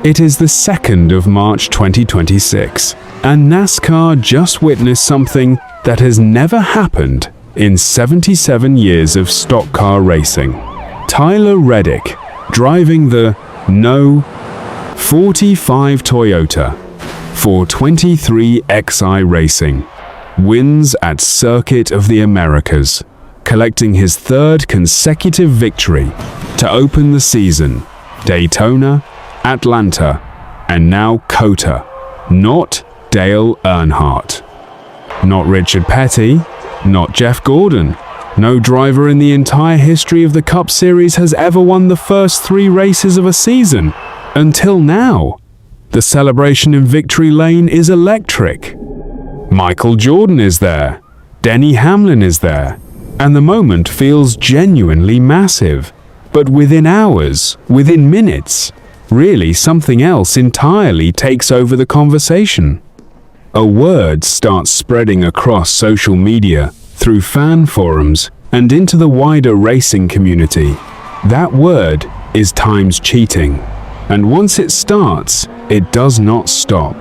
It is the 2nd of March 2026, and NASCAR just witnessed something that has never happened in 77 years of stock car racing. Tyler Reddick, driving the No. 45 Toyota for 23XI Racing, wins at Circuit of the Americas, collecting his 3rd consecutive victory to open the season. Daytona, Atlanta, and now COTA. Not Dale Earnhardt. Not Richard Petty. Not Jeff Gordon. No driver in the entire history of the Cup Series has ever won the first 3 races of a season. Until now. The celebration in Victory Lane is electric. Michael Jordan is there. Denny Hamlin is there. And the moment feels genuinely massive. But within hours, within minutes, really something else entirely takes over the conversation. A word starts spreading across social media, through fan forums, and into the wider racing community. That word is time's cheating. And once it starts, it does not stop.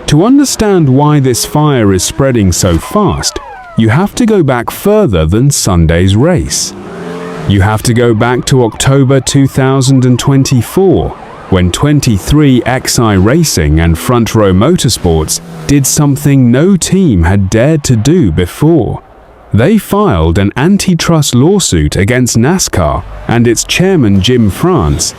To understand why this fire is spreading so fast, you have to go back further than Sunday's race. You have to go back to October 2024, when 23XI Racing and Front Row Motorsports did something no team had dared to do before. They filed an antitrust lawsuit against NASCAR and its chairman Jim France,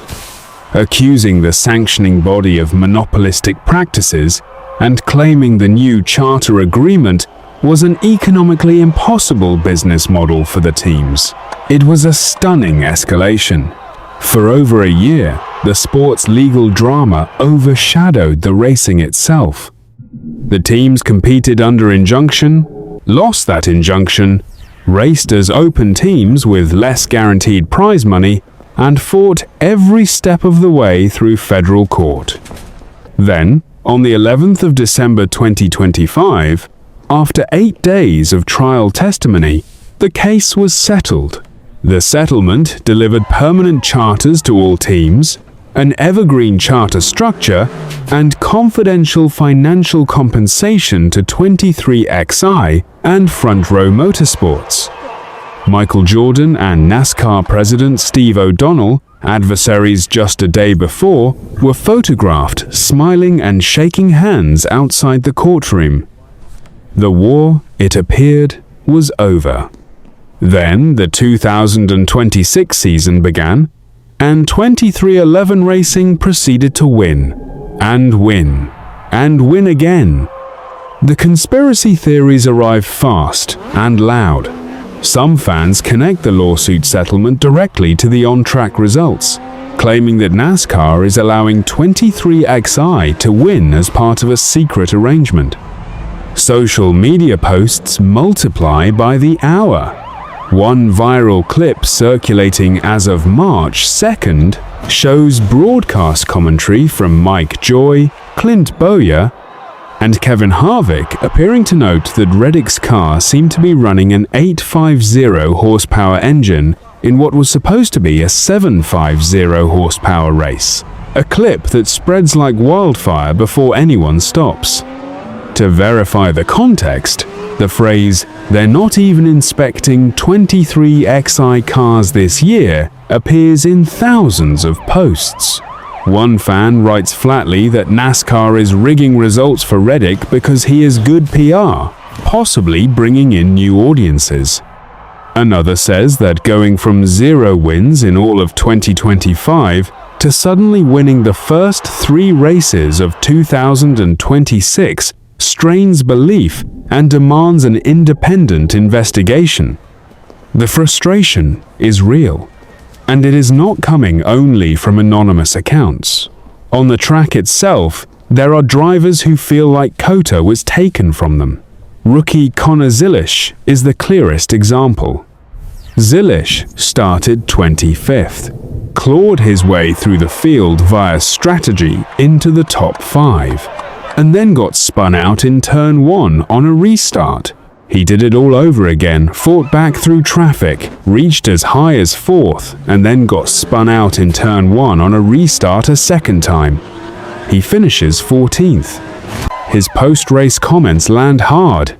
accusing the sanctioning body of monopolistic practices and claiming the new charter agreement was an economically impossible business model for the teams. It was a stunning escalation. For over a year, the sport's legal drama overshadowed the racing itself. The teams competed under injunction, lost that injunction, raced as open teams with less guaranteed prize money, and fought every step of the way through federal court. Then, on the 11th of December 2025, after 8 days of trial testimony, the case was settled. The settlement delivered permanent charters to all teams, an evergreen charter structure, and confidential financial compensation to 23XI and Front Row Motorsports. Michael Jordan and NASCAR President Steve O'Donnell, adversaries just a day before, were photographed smiling and shaking hands outside the courtroom. The war, it appeared, was over. Then the 2026 season began, and 23XI Racing proceeded to win, and win, and win again. The conspiracy theories arrive fast and loud. Some fans connect the lawsuit settlement directly to the on-track results, claiming that NASCAR is allowing 23XI to win as part of a secret arrangement. Social media posts multiply by the hour. One viral clip circulating as of March 2nd shows broadcast commentary from Mike Joy, Clint Bowyer, and Kevin Harvick appearing to note that Reddick's car seemed to be running an 850 horsepower engine in what was supposed to be a 750 horsepower race, a clip that spreads like wildfire before anyone stops. To verify the context, the phrase, "they're not even inspecting 23XI cars this year," appears in thousands of posts. One fan writes flatly that NASCAR is rigging results for Reddick because he is good PR, possibly bringing in new audiences. Another says that going from 0 wins in all of 2025 to suddenly winning the first 3 races of 2026 strains belief and demands an independent investigation. The frustration is real. And it is not coming only from anonymous accounts. On the track itself, there are drivers who feel like COTA was taken from them. Rookie Connor Zilisch is the clearest example. Zilisch started 25th, clawed his way through the field via strategy into the top 5, and then got spun out in turn 1 on a restart. He did it all over again, fought back through traffic, reached as high as 4th, and then got spun out in turn 1 on a restart a second time. He finishes 14th. His post-race comments land hard.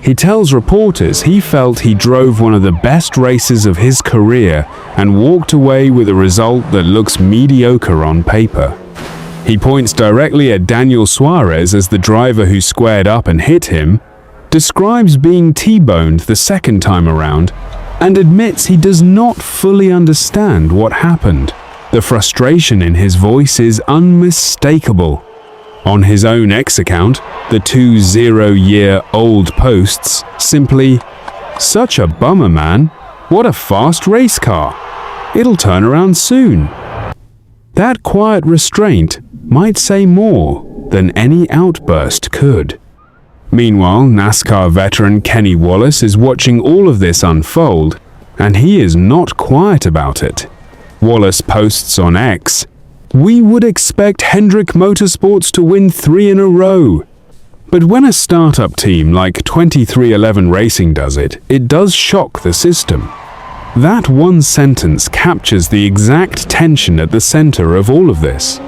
He tells reporters he felt he drove one of the best races of his career and walked away with a result that looks mediocre on paper. He points directly at Daniel Suarez as the driver who squared up and hit him, describes being T-boned the second time around, and admits he does not fully understand what happened. The frustration in his voice is unmistakable. On his own X account, the 20-year-old posts simply, "Such a bummer, man. What a fast race car. It'll turn around soon." That quiet restraint might say more than any outburst could. Meanwhile, NASCAR veteran Kenny Wallace is watching all of this unfold, and he is not quiet about it. Wallace posts on X, "We would expect Hendrick Motorsports to win 3 in a row. But when a startup team like 2311 Racing does it, it does shock the system." That one sentence captures the exact tension at the center of all of this.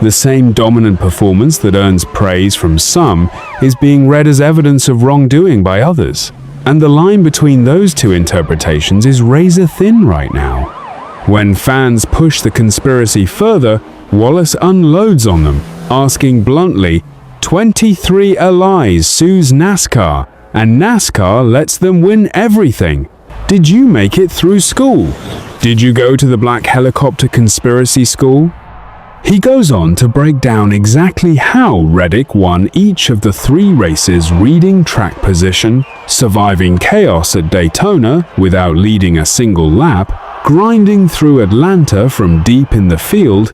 The same dominant performance that earns praise from some is being read as evidence of wrongdoing by others, and the line between those two interpretations is razor thin right now. When fans push the conspiracy further, Wallace unloads on them, asking bluntly, 23 Allies sues NASCAR, and NASCAR lets them win everything. Did you make it through school? Did you go to the Black Helicopter Conspiracy School? He goes on to break down exactly how Reddick won each of the 3 races, reading track position, surviving chaos at Daytona without leading a single lap, grinding through Atlanta from deep in the field,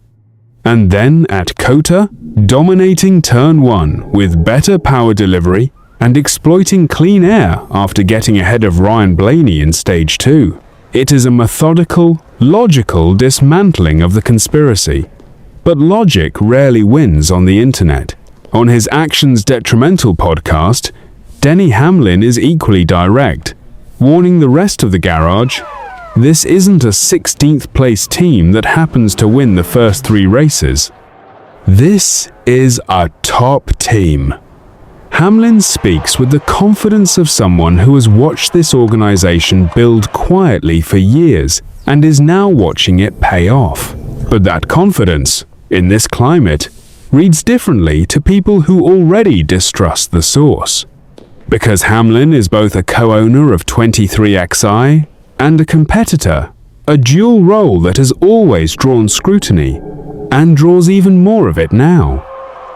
and then at COTA, dominating Turn 1 with better power delivery and exploiting clean air after getting ahead of Ryan Blaney in Stage 2. It is a methodical, logical dismantling of the conspiracy. But logic rarely wins on the internet. On his Actions Detrimental podcast, Denny Hamlin is equally direct, warning the rest of the garage, this isn't a 16th place team that happens to win the first 3 races. This is a top team. Hamlin speaks with the confidence of someone who has watched this organization build quietly for years and is now watching it pay off. But that confidence, in this climate, reads differently to people who already distrust the source. Because Hamlin is both a co-owner of 23XI and a competitor, a dual role that has always drawn scrutiny, and draws even more of it now.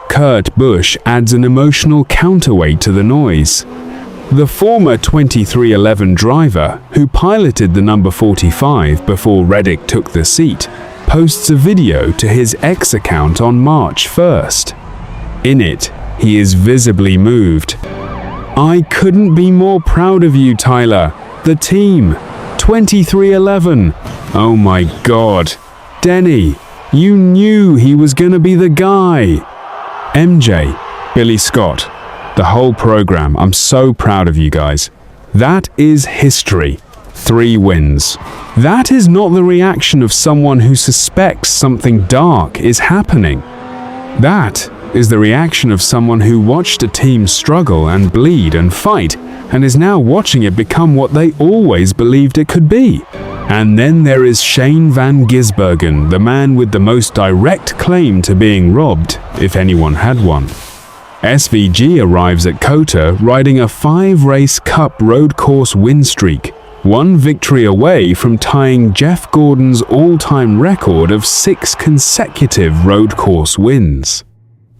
Kurt Busch adds an emotional counterweight to the noise. The former 2311 driver, who piloted the number 45 before Reddick took the seat, posts a video to his X account on March 1st. In it, he is visibly moved. "I couldn't be more proud of you, Tyler. The team. 2311. Oh my God. Denny, you knew he was gonna be the guy." MJ, Billy Scott, the whole program, I'm so proud of you guys. That is history. 3 wins. That is not the reaction of someone who suspects something dark is happening. That is the reaction of someone who watched a team struggle and bleed and fight and is now watching it become what they always believed it could be. And then there is Shane van Gisbergen, the man with the most direct claim to being robbed, if anyone had one. SVG arrives at COTA riding a 5-race Cup road course win streak, 1 victory away from tying Jeff Gordon's all-time record of 6 consecutive road course wins.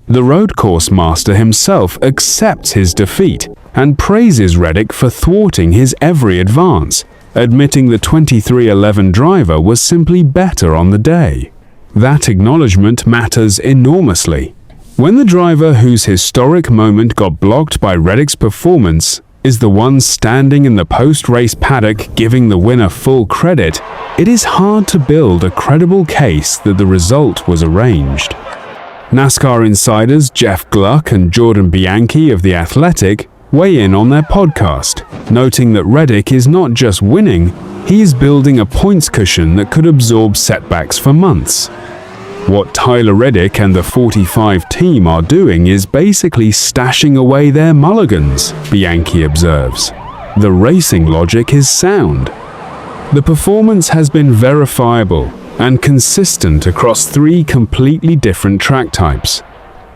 The road course master himself accepts his defeat and praises Reddick for thwarting his every advance, admitting the 2311 driver was simply better on the day. That acknowledgement matters enormously. When the driver whose historic moment got blocked by Reddick's performance is the one standing in the post-race paddock giving the winner full credit, it is hard to build a credible case that the result was arranged. NASCAR insiders Jeff Gluck and Jordan Bianchi of The Athletic weigh in on their podcast, noting that Reddick is not just winning, he is building a points cushion that could absorb setbacks for months. What Tyler Reddick and the 45 team are doing is basically stashing away their mulligans, Bianchi observes. The racing logic is sound. The performance has been verifiable and consistent across 3 completely different track types.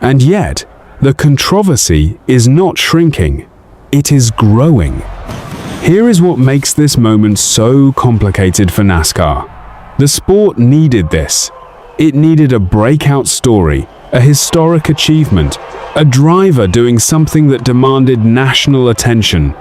And yet, the controversy is not shrinking, it is growing. Here is what makes this moment so complicated for NASCAR. The sport needed this. It needed a breakout story, a historic achievement, a driver doing something that demanded national attention.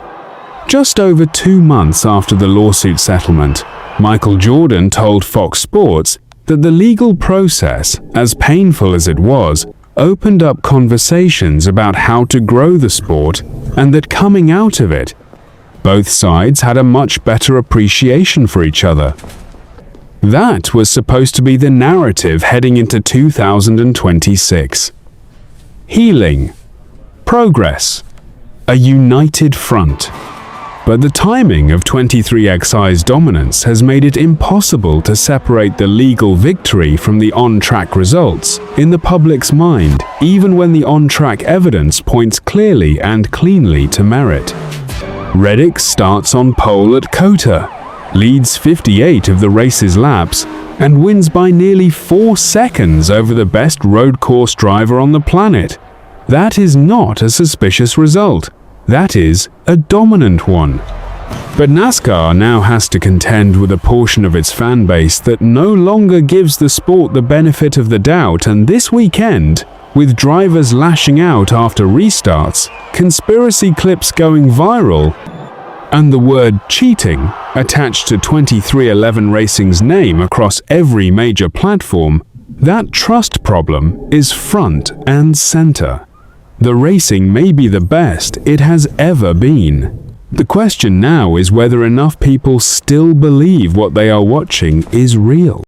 Just over 2 months after the lawsuit settlement, Michael Jordan told Fox Sports that the legal process, as painful as it was, opened up conversations about how to grow the sport, and that coming out of it, both sides had a much better appreciation for each other. That was supposed to be the narrative heading into 2026. Healing, progress, a united front. But the timing of 23XI's dominance has made it impossible to separate the legal victory from the on-track results in the public's mind, even when the on-track evidence points clearly and cleanly to merit. Reddick starts on pole at COTA, leads 58 of the race's laps, and wins by nearly 4 seconds over the best road course driver on the planet. That is not a suspicious result. That is a dominant one. But NASCAR now has to contend with a portion of its fan base that no longer gives the sport the benefit of the doubt, and this weekend, with drivers lashing out after restarts, conspiracy clips going viral, and the word cheating attached to 23XI Racing's name across every major platform, that trust problem is front and center. The racing may be the best it has ever been. The question now is whether enough people still believe what they are watching is real.